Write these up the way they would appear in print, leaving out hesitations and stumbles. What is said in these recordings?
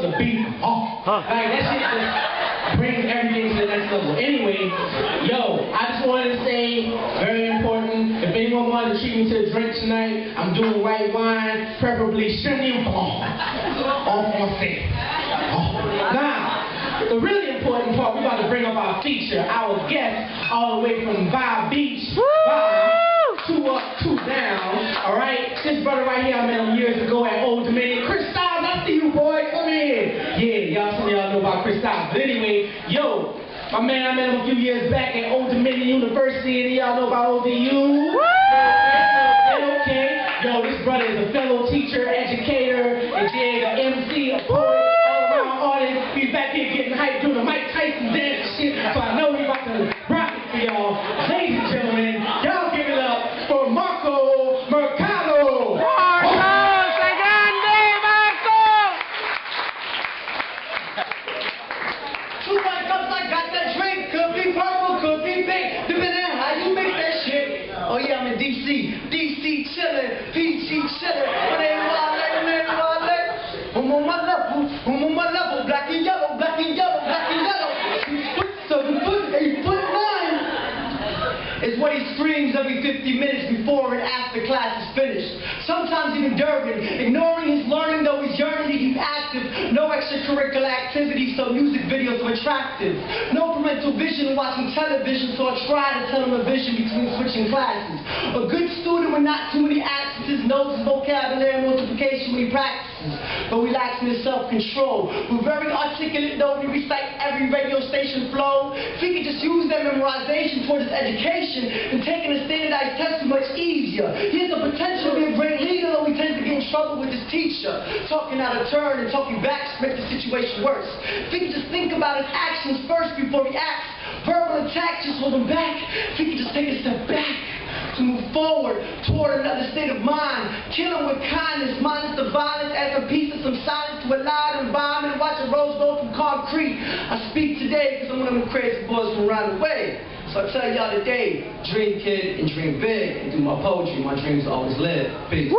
the beat. Like, that shit just brings everything to the next level. Anyway, yo, I just wanted to say, very important, if anyone wanted to treat me to a drink tonight, I'm doing white wine, preferably Chenin Blanc. En français. Now, the really important part, we're about to bring up our feature, our guest, all the way from Vibe Beach, Two Up, Two Down, alright? This brother right here, I met him years ago at Old Dominion. Chris Styles, I see you, boy, come here. Yeah, some of y'all know about Chris Styles. But anyway, yo, my man, I met him a few years back at Old Dominion University, and y'all know about ODU. Okay, yo, this brother is a fellow teacher, educator, and then an MC, a poet, all-around artist. He's back here getting hyped, doing the Mike Tyson dance and shit, so I know he's about to rock it for y'all. Ladies and gentlemen, y'all give it up for Marco Mercado. Two white cups, I got that drink. Could be purple, could be pink. Depending on how you make that shit. Oh yeah, I'm in DC. DC chillin', PG chillin'. When they wale. I'm on my level. Black and yellow, black and yellow, black and yellow. 7 foot, 8 foot 9. Is what he screams every 50 minutes before and after class is finished. Sometimes even Durban, ignoring his learning though he's yearning to keep active. No extracurricular activities, so music videos are attractive. No parental vision watching television, so I try to tell him a vision between switching classes. A good student with not too many absences, knows his vocabulary multiplication when he practices. But we lack in his self-control. We're very articulate though, we recite every radio station flow. If he could just use that memorization towards his education, and taking a standardized test is much easier. He has the potential to be a great leader, though he tends to get in trouble with his teacher. Talking out of turn and talking back to make the situation worse. If he could just think about his actions first before he acts, verbal attacks just hold him back. If he could just take a step back to move forward toward another state of mind, kill him with kindness, minus the violence, add a piece of some silence to a loud environment, and watch a rose go from concrete. I speak today because I'm one of them crazy boys from around the way. So I tell y'all today, dream kid and dream big, and through my poetry, my dreams always live. Peace.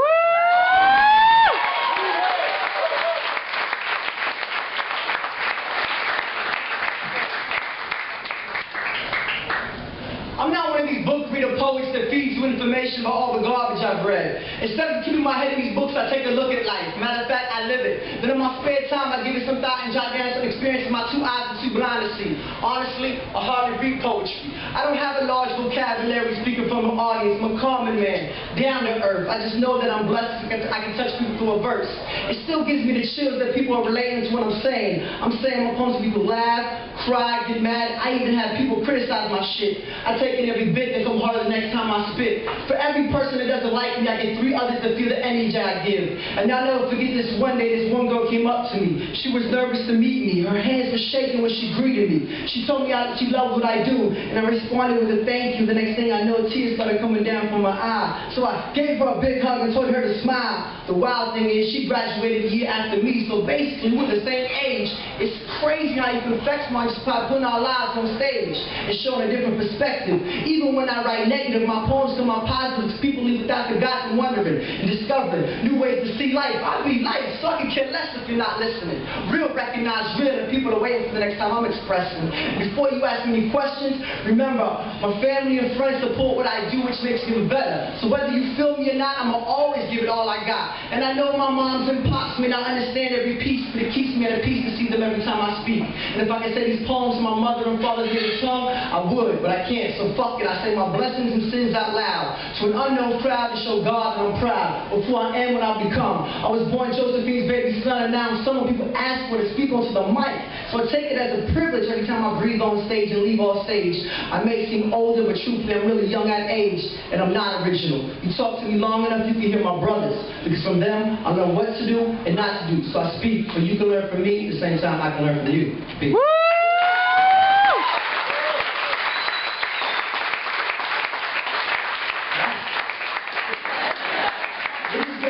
I'm not one of these book reader poets that feeds you information about all the garbage I've read. Instead of keeping my head in these books, I take a look at life. Matter of fact, I live it. Then in my spare time, I give it some thought and jot down some experiences my 2 eyes are too blind to see. Honestly, I hardly read poetry. I don't have a large vocabulary speaking from an audience. I'm a common man, down to earth. I just know that I'm blessed because I can touch people through a verse. It still gives me the chills that people are relating to what I'm saying. I'm saying my poems make people laugh, cry, get mad. I even have people criticize my shit. I take in every bit and come harder the next time I spit. For every person that doesn't like me, I get 3 others that feel the energy I give. And I'll never forget this one day, this one girl came up to me. She was nervous to meet me. Her hands were shaking when she greeted me. She told me she loved what I do, and I responded with a thank you. The next thing I know, tears started coming down from my eye. So I gave her a big hug and told her to smile. The wild thing is, she graduated a year after me, so basically we're the same age. It's crazy how you can flex my just by putting our lives on stage and showing a different perspective. Even when I write negative, my poems come out positive. People leave without the God from wondering and discovering new ways to see life. I be life, so I can care less if you're not listening. Real recognize real, and people are waiting for the next time I'm expressing. Before you ask me questions, remember, my family and friends support what I do, which makes me better. So whether you feel me or not, I'ma always give it all I got. And I know my moms and pops may not understand every piece, but it keeps me at a peace to see them every time I speak. And if I could say these poems to my mother and father's native tongue, I would, but I can't, so fuck it. I say my blessings and sins out loud to an unknown crowd to show God that I'm proud of who I am, what I've become. I was born Josephine's baby son, and now I'm someone people ask for to speak onto the mic. So I take it as a privilege every time I breathe on stage and leave off stage. I may seem older, but truthfully I'm really young at age, and I'm not original. You talk to me long enough, you can hear my brothers, because from them I learn what to do and not to do. So I speak, so you can learn from me at the same time I can learn from you. Peace.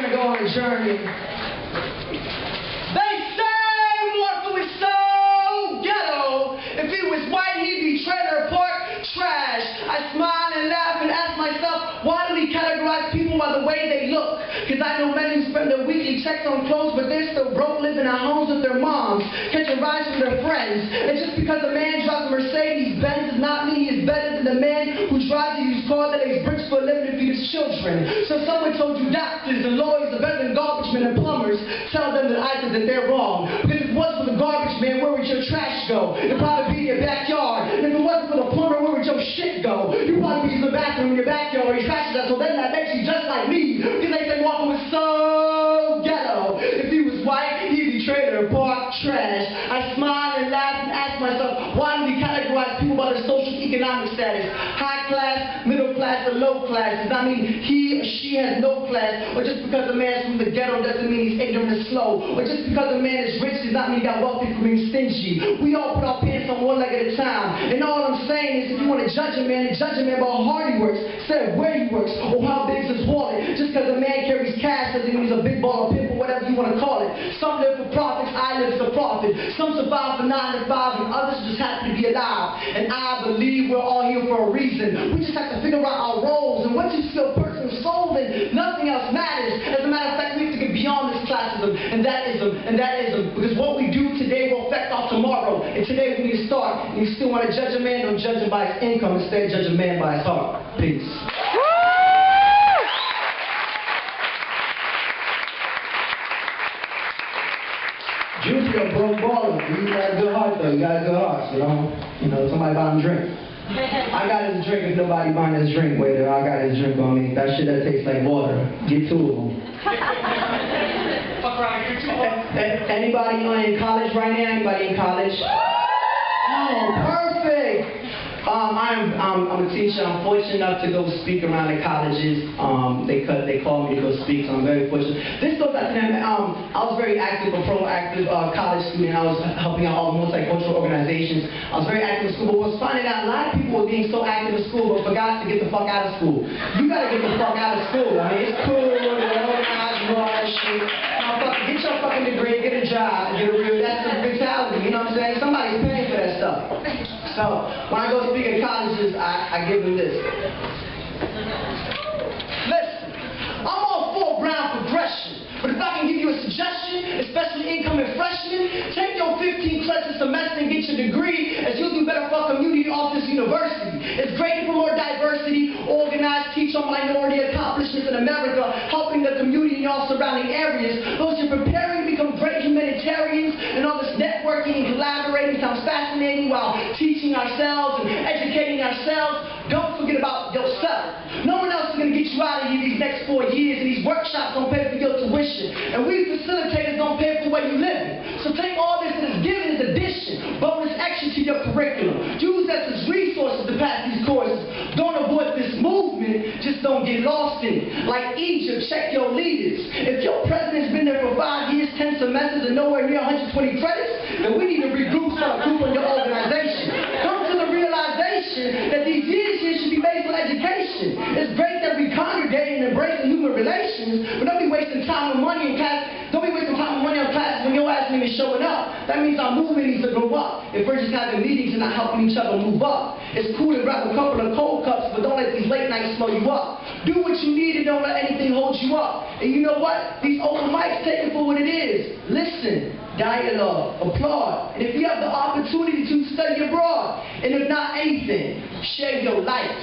On a journey. They say Morpho is so ghetto. If he was white, he'd be trailer park trash. I smile and laugh and ask myself, why do we categorize people by the way they look? Because I know many who spend their weekly checks on clothes, but they're still broke, living at homes with their moms, catching rides from their friends. And just because a man drives a Mercedes-Benz does not mean he is better than the man who drives a used car that lays bricks for a living to feed his children. So if someone told you doctors and lawyers are better than garbage men and plumbers, tell them that I think that they're wrong. Because if it wasn't for the garbage man, where would your trash go? It'd probably be in your backyard. And if it wasn't for the plumber, where would your shit go? You'd probably be in the bathroom in your backyard where your trash is at. So then that makes you just like me. Because they say walking was so ghetto. If he was white, he'd be trailer park trash. I smile and laugh and ask myself, why do we categorize people by their social economic status? High class, middle class, or low class? Does that mean he or she has no class? Or just because a man's from the ghetto doesn't mean he's ignorant and slow? Or just because a man is rich does not mean he got wealthy from being stingy? We all put our pants on one leg at a time. And all I'm saying is if you want to judge a man by how hard he works, instead of where he works, or how big is his wallet. Just because a man carries cash doesn't mean he's a big baller, pimp, or whatever you want to call it. Some live for profits, I live for profit. Some survive for 9 to 5, and others just happen to be alive. And I believe we're all here for a reason. We just have to figure out our roles. And once you see a person's soul, then nothing else matters. As a matter of fact, we have to get beyond this classism and that-ism. Because what we do today will affect our tomorrow. And today we need to start. And you still want to judge a man, don't judge him by his income. Instead, judge a man by his heart. Peace. Juicy a broke baller. You got a good heart though. You got a good heart. So don't, somebody buy him a drink. I got his drink if nobody buying his drink, waiter. I got his drink on me. That shit that tastes like water. Get 2 of them. Fuck around, get 2 of them. Anybody in college right now? Anybody in college? Oh, perfect. I'm a teacher. I'm fortunate enough to go speak around the colleges. They call me to go speak, so I'm very fortunate. This goes out to them. I was very active, a proactive college student. I was helping out all the multicultural organizations. I was very active in school, but was finding out a lot of people were being so active in school, but forgot to get the fuck out of school. You gotta get the fuck out of school. I mean, it's cool to organize and all that shit. Get your fucking degree, get a job, get a real. That's the mentality. You know what I'm saying? Somebody's paying for that stuff. So when I go speak at colleges, I give them this. Listen, I'm all for ground progression, but if I can give you a suggestion, especially incoming freshmen, take your 15 credits a semester and get your degree, as you'll do better for our community off this university. It's great to promote diversity, organize, teach on minority accomplishments in America, helping the community in all surrounding areas. Those you're preparing to become great humanitarians, and all this networking and collaborating sounds fascinating while teaching ourselves and educating ourselves. Don't forget about yourself. No one else is going to get you out of here these next 4 years, and these workshops don't pay for your tuition. And we facilitators don't pay for the way you live. So take all this that is given as addition, bonus extra to your curriculum. Use that as resources to pass these courses. Don't avoid this movement, just don't get lost in it. Like Egypt, check your leaders. If your president's been there for 5 years, 10 semesters, and nowhere near 120 credits, then we need to regroup some group on your organization. Come to the realization that these years here should be based on education. It's great that we congregate and embrace human relations, but don't be wasting time and money in class. Don't be wasting time and money on classes when your ass ain't even showing up. That means our movement needs to grow up. If we're just having meetings and not helping each other move up. It's cool to grab a couple of cold cups, but don't let these late nights slow you up. Do what you need and don't let anything hold you up. And you know what? These open mics, take it for what it is. Listen, dialogue, applaud. And if you have the opportunity to study abroad, and if not anything, share your life.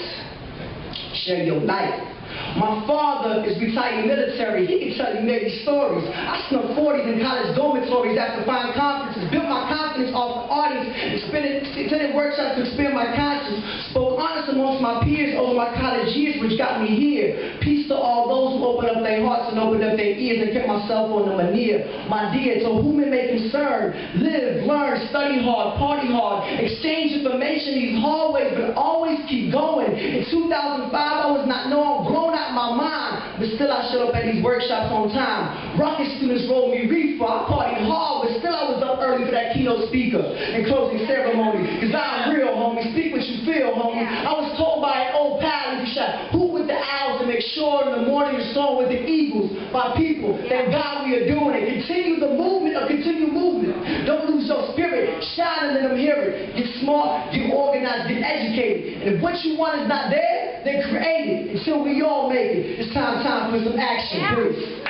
Share your life. My father is retired military. He can tell you maybe stories. I snuck 40s in college dormitories after fine conferences, built my confidence off the audience, attended workshops to expand my conscience, spoke honest amongst my peers over my college years, which got me here. Peace to all those who opened up their hearts and opened up their ears and kept myself on them near. My dear, to whom it may concern, live, learn, study hard, party hard, exchange information in these hallways, but always keep going. In 2005, I was not known, grown out my mind, but still I showed up at these workshops on time. Rocket students rolled me reefer. I partied hard, but still I was up early for that keynote speaker and closing ceremony. Cause I'm real, homie. Speak what you feel, homie. I was told by an old pal who shot Who with the Owls and make sure in the morning you're song with the Eagles by people. Thank God we are doing it. Continue the movement or continue movement. Don't lose your spirit. Shine and let them hear it. Get smart, get organized, get educated. And if what you want is not there, then create it until we all make it. It's time for some action, please.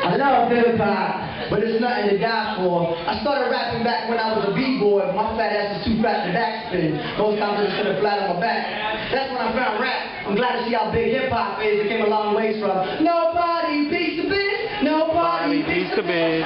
I love hip-hop, but it's nothing to die for. I started rapping back when I was a b-boy, but my fat ass was too fat to backspin. Most times I just sit flat on my back. That's when I found rap. I'm glad to see how big hip-hop is. It came a long ways from nobody beats the biz, nobody beats the biz.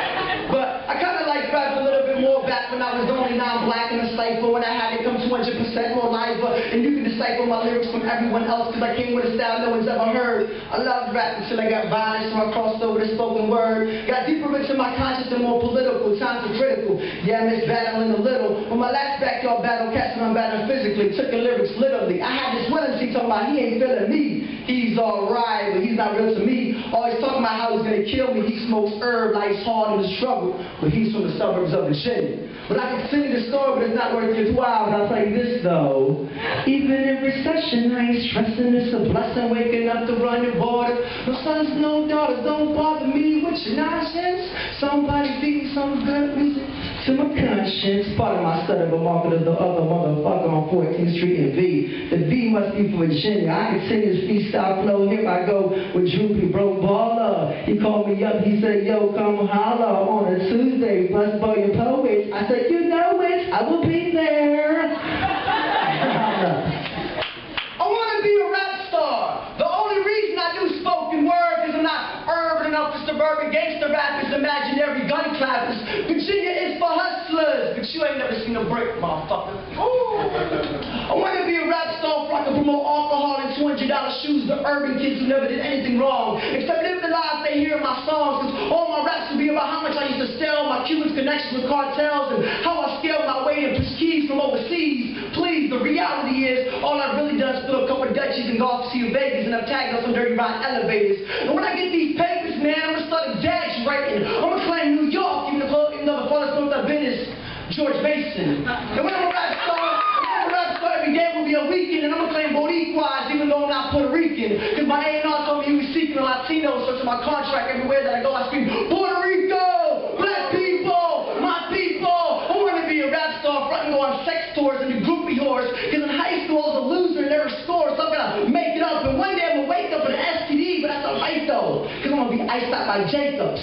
But I kind of like rap a little bit more back when I was the only non-black in the cipher, when I had to come 200% more live, and you can decipher my lyrics from everyone else, because I came with a style no one's ever heard. I loved rap until I got violence, so I crossed over to spoken word. Got deeper into my conscience and more political, times are critical. Yeah, I miss battling a little. When my last backyard battle, catching I'm battling physically, took the lyrics literally. I had this Wednesday talking about he ain't feeling me. He's alright, but he's not real to me. Always talking about how he's gonna kill me. He smokes herb, life's hard in the struggle, but he's from the suburbs of Virginia. But I can sing the story, but it's not worth your while. But I'll tell you this though. Even in recession, I ain't stressing. It's a blessing waking up to run your border. No sons, no daughters, don't bother me with your nonsense. Somebody feed me some good music to my conscience. Part of my study, but market is the other motherfucker on 14th Street and V. The V must be for Virginia. I continue to freestyle flow. Here I go with Droopy Bro Baller. He called me up, he said, yo, come holla on a Tuesday, bust boy your poets. I said, you know it, I will be there. I want to be a rap star. The only reason I do spoken word is I'm not urban enough for suburban gangster rappers, imaginary gun clappers. Virginia is for hustlers, but you ain't never seen a break, motherfucker. I want to be a rap star so I can promote alcohol and $200 shoes to urban kids who never did anything wrong, except live the lives they hear in my songs, because all my raps will be about how much I used to sell, my Cuban connections with cartels, and how I scaled my way to prestige from overseas. Please, the reality is, all I've really done is fill a couple of Dutchies and go off to see Vegas, and I've tagged on some dirty rotten elevators. And when I get these papers, man, I'm going to start exaggerating. I'm going to claim New York, even though the farthest north I've been is George Mason. And when I'm a rap star, every day will be a weekend, and I'm going to claim Boricuas, even though I'm not Puerto Rican. Because my A&R told me he was seeking a Latino, so to my contract, everywhere that I go, I scream, Puerto Rico! Black people! My people! I want to be a rap star, front and go on sex tours and do groupie whores, because in high school I was a loser and never scored, so I'm going to make it up. And one day I'm going to wake up with an STD, but that's not right though, because I'm going to be iced out by Jacobs.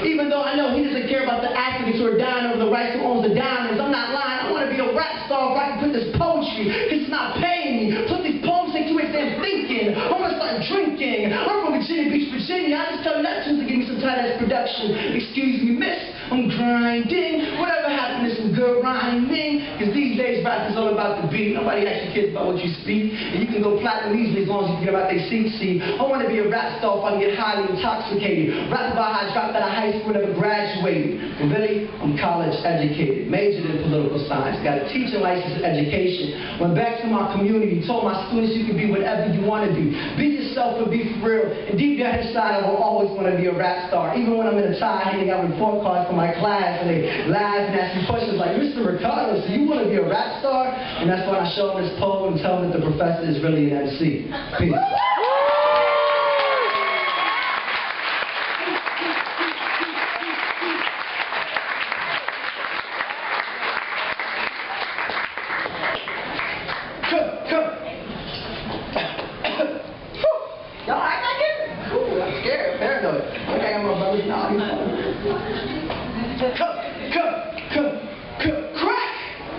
Even though I know he doesn't care about the athletes who are dying over the rights who owns the diamonds, I'm not lying. I want to be a rap star if I can put this poetry, because it's not paying me. Put these poems take too much damn thinking. I'm going to start drinking. I'm from Virginia Beach, Virginia. I just tell Neptunes to give me some tight-ass production. Excuse me, miss, I'm grinding. Whatever happened to some good rhyming? Because these days rap is all about the beat. Nobody actually cares about what you speak. And you can go platinum easily as long as you forget about their CC. I want to be a rap star if I can get highly intoxicated. Rap about how I dropped out of high school, never graduated. And really, I'm college educated. Majored in political science. Got a teaching license in education. Went back to my community. Told my students you can be whatever you want to be. Be yourself and be for real. And deep down inside, I will always want to be a rap star. Even when I'm in a tie handing out report cards for my class and they laugh and ask me questions like, Mr. Ricardo, so you want to be a rap star? And that's when I show them this poem and tell them that the professor is really an MC. Peace. Y'all act like it? Ooh, I'm scared, paranoid. Okay, I'm my brother's naughty.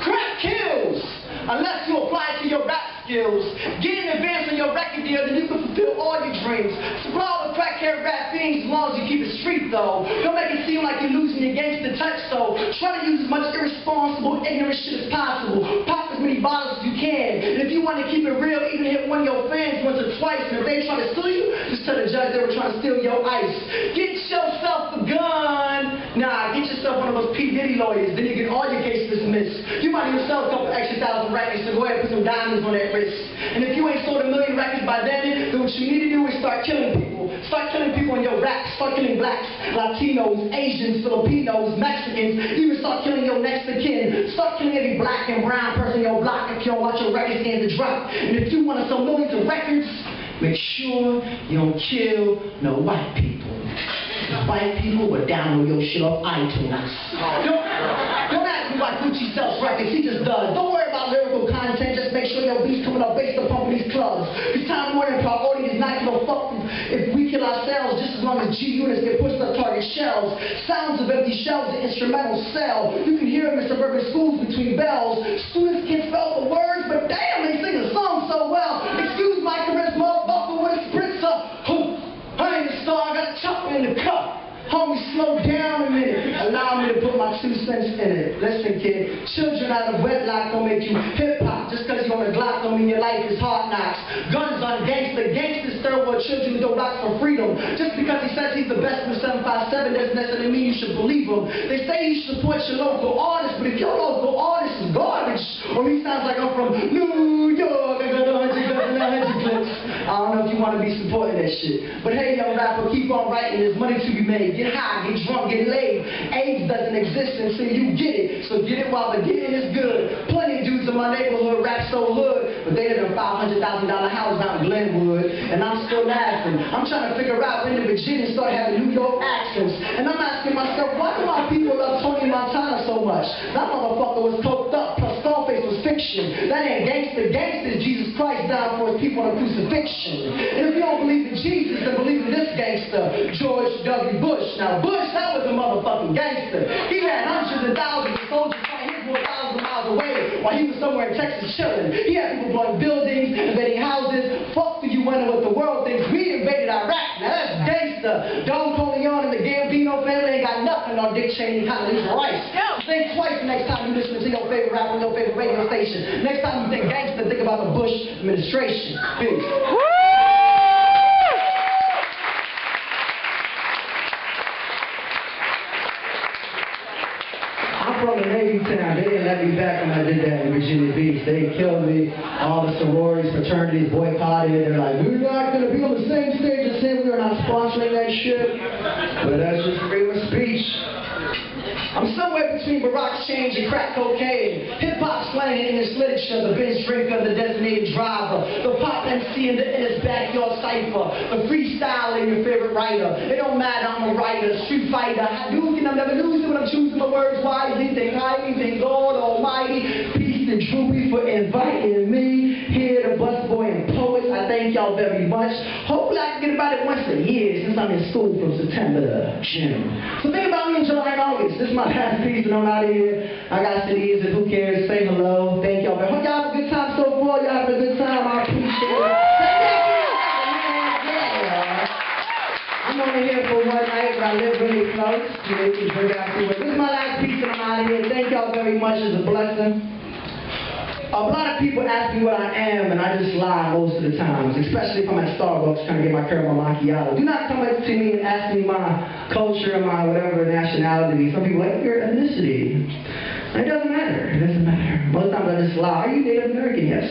Crack kills! Unless you apply it to your rap skills. Get in advance on your record deal, then you can fulfill all your dreams. Supply all the crackhead rap fiends as long as you keep it street, though. Don't make it seem like you're losing your gangster touch, so try to use as much irresponsible, ignorant shit as possible. Pop as many bottles as you can. And if you want to keep it real, even hit one of your fans once or twice. And if they try to sue you, just tell the judge they were trying to steal your ice. Get yourself a gun. Nah, get yourself one of those P. Diddy lawyers, then you get all your cases dismissed. You might even sell a couple extra thousand records, so go ahead and put some diamonds on that wrist. And if you ain't sold 1 million records by then what you need to do is start killing people. Start killing people in your raps. Start killing blacks, Latinos, Asians, Filipinos, Mexicans. Even start killing your next of kin. Start killing every black and brown person in your block if you don't want your record stands to drop. And if you want to sell millions of records, make sure you don't kill no white people. White people will download your shit off iTunes. Don't ask me why Gucci sells records, he just does. Don't worry about lyrical content, just make sure your beats coming up based upon these clubs. Because Time Warner priority is not gonna fuck if we kill ourselves just as long as G units get pushed up shells. Sounds of empty shells, the instrumental cell. You can hear them in suburban schools between bells. Students can't spell the words, but damn, they sing the song so well. Excuse my charisma, buffalo with a spritzer. I ain't a star, I got a chopper in the cup. Homie, slow down a minute. Allow me to put my 2 cents in it. Listen, kid. Children out of wedlock don't make you hip-hop. Just because you're on a Glock don't mean your life is hard knocks. Guns on gangster. Gangsters third world children who don't rock for freedom. Just because he says he's the best in the 757 doesn't necessarily mean you should believe him. They say you should support your local artist, but if your local artist is garbage, or he sounds like I'm from New York, I got 100 clips. I don't know if you want to be supporting that shit. But hey, young rapper, keep on writing. There's money to be made. Get high, get drunk, get laid. AIDS doesn't exist until you get it. So get it while the getting is good. Plenty of dudes in my neighborhood rap so hood, but they live in a $500,000 house out in Glenwood, and I'm still laughing. I'm trying to figure out when the Virginians start having New York accents. And I'm asking myself, why do my people love Tony Montana so much? That motherfucker was coked up, plus Scarface was fiction. That ain't gangster. Gangster is Jesus Christ down for his people on a crucifixion. And if you don't believe in Jesus, then believe in this gangster, George W. Bush. Now, Bush, that was a motherfucking gangster. He had hundreds and thousands of soldiers fighting his war thousands of miles away while he was somewhere in Texas chilling. He had people blowing buildings, invading houses. Fuck do you wonder what the world thinks? We invaded Iraq. Now, that's gangster. Don Corleone and the Gambino family ain't got nothing on Dick Cheney and Condoleezza Rice. Think twice the next time you listen to your favorite rapper on your favorite radio station. Next time you think gangster, think about the Bush administration. Peace. From the Navy town, they didn't let me back when I did that in Virginia Beach. They killed me. All the sororities, fraternities boycotted. They're like, we're not going to be on the same stage as him. We're not sponsoring that shit. But that's just freedom of speech. I'm somewhere between Barack's change and crack cocaine. Hip-hop slang and English literature, the binge drinker, the designated driver, the pop MC in the Ennis backyard cipher, the freestyle in your favorite writer. It don't matter, I'm a writer, street fighter. Hadouken, I'm never losing when I'm choosing my words wisely. Thank highly, thank God Almighty. Peace to Droopy for inviting me here to Busboy and Poets. I thank y'all very much. Hopefully I can get about it once a year since I'm in school from September to June. So think about me in July and August. This is my last piece and I'm out of here. I got CDs and who cares? Say hello. Thank y'all very much. Hope y'all have a good time so far. Y'all have a good time. I appreciate it. I'm only here for one night, but I live really close. You know, you can bring it out to it. This is my last piece and I'm out of here. Thank y'all very much. It's a blessing. A lot of people ask me what I am, and I just lie most of the times, especially if I'm at Starbucks trying to get my caramel macchiato. Do not come up to me and ask me my culture, my whatever nationality. Some people are like, your ethnicity. It doesn't matter. It doesn't matter. Most times I just lie. Are you Native American? Yes.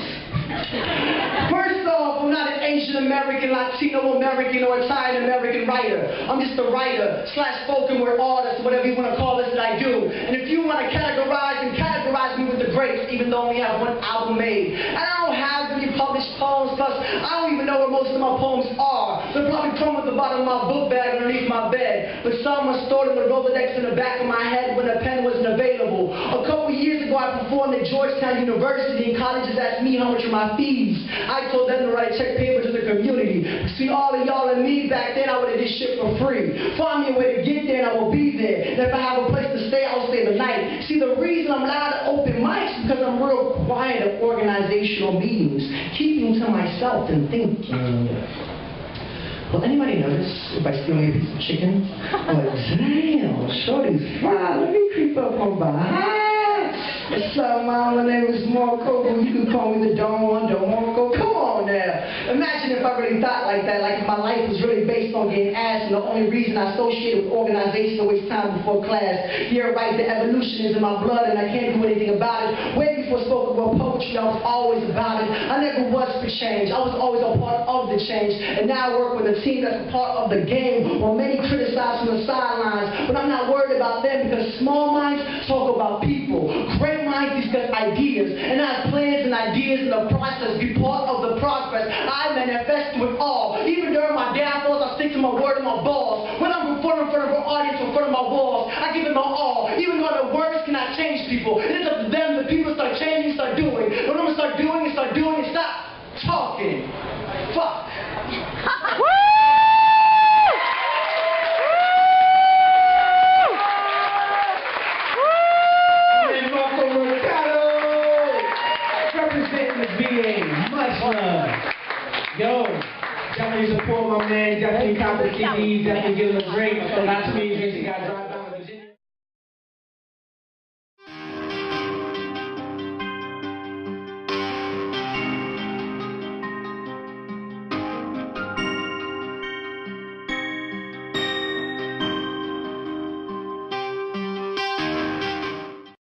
First off, I'm not an Asian American, Latino American, or Italian American writer. I'm just a writer / spoken word artist, whatever you want to call this that I do. And if you want to categorize me with the greats, even though I only have one album made. And I don't have any published poems, plus I don't even know where most of my poems are. They're probably thrown at the bottom of my book bag underneath my bed. But some were stored in the Rolodex in the back of my head when a pen wasn't available. A couple years ago, I performed at Georgetown University, and colleges asked me how much are my fees. I told them to write a check payable to the community. Between all of y'all and me, back then I would have did shit for free. Find me a way to get there, and I will be there. And if I have a place to stay, I will stay the night. See, the reason I'm allowed to open mics is because I'm real quiet at organizational meetings, keeping to myself and thinking. Will anybody notice if I steal me a piece of chicken? Oh, damn, shorty's fine. Let me creep up from behind. What's up, Mom? My name is Marco. You can call me the Don Marco. Come on now. Imagine if I really thought like that, like if my life was really based on getting ass, and the only reason I associated with organization to waste time before class. Yeah, right, the evolution is in my blood, and I can't do anything about it. Way before spoken word poetry, I was always about it. I never was for change. I was always a part of the change, and now I work with a team that's a part of the game. While many criticize from the sidelines, but I'm not worried about them because small minds talk about people. Great minds discuss ideas, and I have plans and ideas in the process. Be part of the progress. I manifest with all. Even during my downfalls, I stick to my word and my balls. When I'm performing in front of an audience, in front of my walls, I give it my all. Even though the words cannot change people, it is up to them. The people start changing, start doing. When I'm gonna start doing and stop talking. Fuck. love. Yo, definitely support my man, definitely cop the CDs, definitely give him a drink. Not too many drinks, you got to drive by.